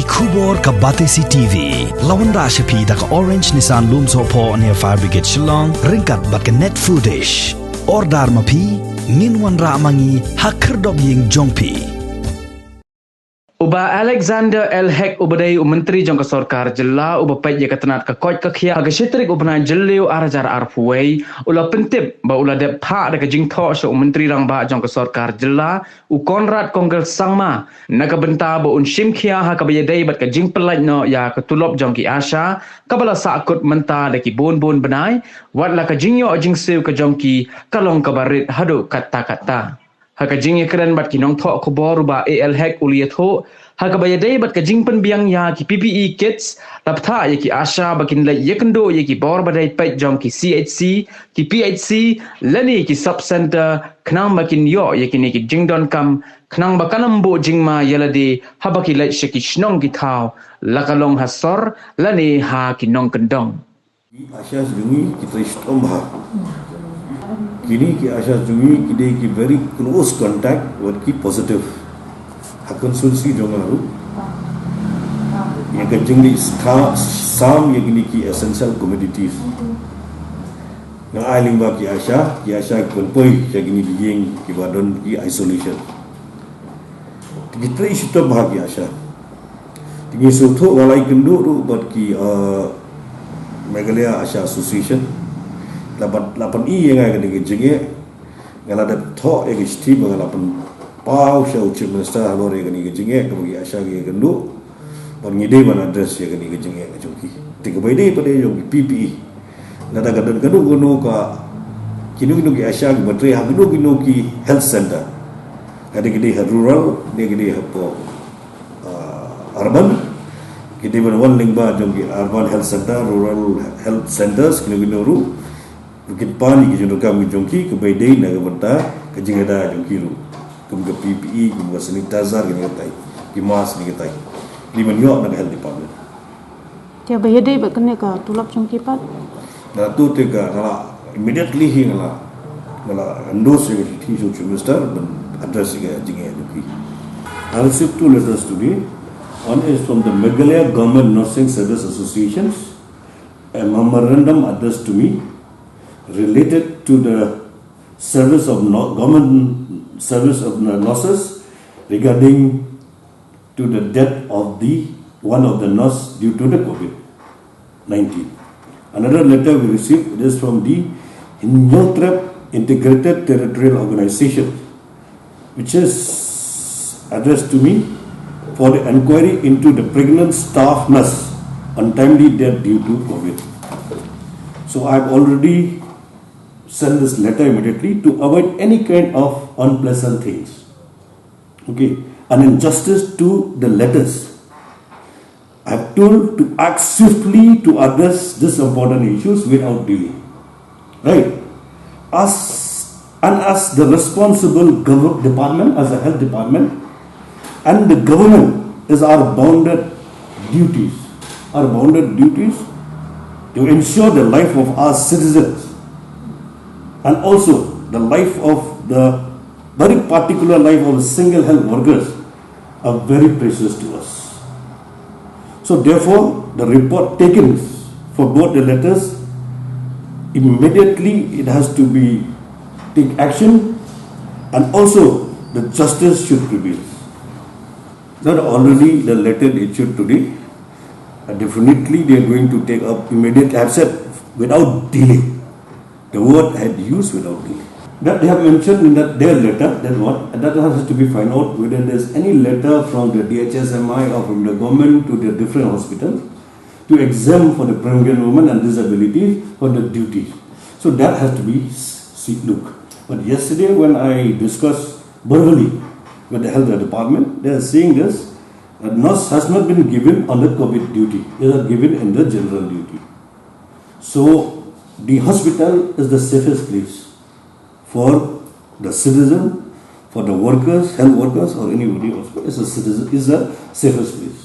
Kubor ka Batesi TV. Lawan ra siya da ka Orange Nissan Lumso po near Fire Brigade Shillong. Ringkat bat ka net foodish. Ordar mapi. Nginwan ra mangi hakerdog ying jongpi. Uba Alexander L. Heck ubadai Myntri jong ka sarkar jilla uba pait ye katanat ka Koit ka Khiah aga sitrik ubana jilliu arajar arfuway ula pentip ba ula dep pa da ka jing Thoh so Myntri rang ba jong ka sarkar jilla u Konrad kongkel sangma naga benta ba un shim Khiah ha ka bayadai bat ka jing Pyllait no ya ka Tulop jong ki Asha kabala sakut menta da ki bon benai wat la ka jing yo jing siu ka jong ki kalong ka barit hadu kata haka jing keren bat ki nong Thoh ko boru ba AL Heck uliat ho haka bayadai bat ka jing penbiang ya ki PPE kits laptha ya ki Asha bakin lai yakendo ya ki bor badai pait jom ki CHC ki PHC lani ki sub center knang bakin yo ya ki ni ki jing don kam knang bakanam bo jing ma yalade habaki lai shiki shnong ki thau lakalong hasor lani ha ki nong kendong Asha jungi kita istomba kini ki Asha jungi kide ki very close contact with ki positive hakun sulsi jongaru yang kejeng di sam yang kini ki essential commodities yang ailing ba ki Asha pun poi yang kini dijeng ki badon ki isolation kita istomba ki Asha tinggi sutu walai kendu ru bat ki Meghalaya Asha Association 8 i yang akan digejenge ngalada Thoh yang isti bangalapan pau sya uchi minister halor yang digejenge kebagi Asha ge gendu ban ngide ban address yang digejenge kajoki tiga baide pada yang PPE nada gadan kanu ka kinu ki Asha ge batri ha kinu ki health center ada gede rural dia gede urban kita berwan lingba jong urban health center rural health centers kinu ru Bukit pani ki jono kami jongki ke baidai naga benta ke jingada jongki ru ke PPE ke sanitizer ke ngatai ki mask ni ngatai lima nyok naga health department dia baidai bakne ka Tulop jongki pat na tu tega ngala immediately hi ngala endorse ke ti so minister ben address ke jingaya jongki I received 2 letters today. One is from the Meghalaya Government Nursing Service Associations, a memorandum addressed to me related to the service of government service of nurses regarding to the death of one of the nurse due to the COVID-19. Another letter we received is from the Myntri Integrated Territorial Organization, which is addressed to me for the inquiry into the pregnant staff nurse untimely death due to COVID. So I have already send this letter immediately to avoid any kind of unpleasant things. Okay, an injustice to the letters. I have told to act swiftly to address these important issues without delay. Right? As the responsible department, as a health department, and the government is our bounded duties to ensure the life of our citizens and also the life of the very particular life of single health workers are very precious to us. So therefore, the report taken for both the letters, immediately it has to be take action and also the justice should prevail. Not already the letter issued today, definitely they are going to take up immediate action without delay. The word had used without delay. That they have mentioned in their letter, that has to be found out whether there is any letter from the DHSMI or from the government to the different hospitals to exempt for the pregnant women and disabilities for the duties. So that has to be looked. But yesterday when I discussed verbally with the health department, they are saying this, a nurse has not been given on the COVID duty. They are given in the general duty. So the hospital is the safest place for the citizen, for the workers, health workers or anybody else. It's a safest place.